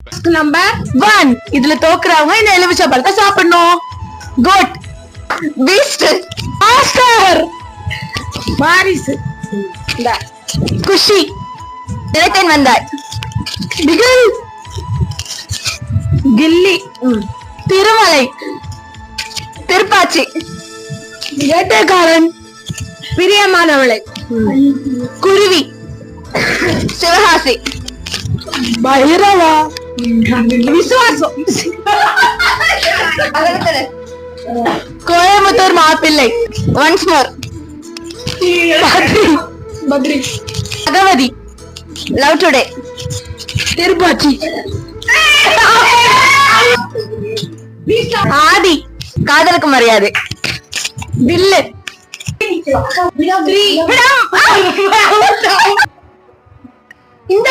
Number 1 இதுல தோக்குறவங்க இந்த எலுமிச்சை பழத்தை சாப்பிடணும். குட். பீஸ்ட். ஆஸ்கர். மாரிஸ். குஷி. இரட்டன் வந்தாய். பிகில். கில்லி. திருமலை. திருப்பாச்சி. வேட்டைக்காரன். பிரியமானவளை. குருவி. Sivakasi. Bairavaa. Viswasam. Coimbatore Mappillai. Once more. Badri. Bhagavathi. Love today. Thirupaachi. Aadhi. Kadhalukku Mariyadhai. வில்லு. இந்த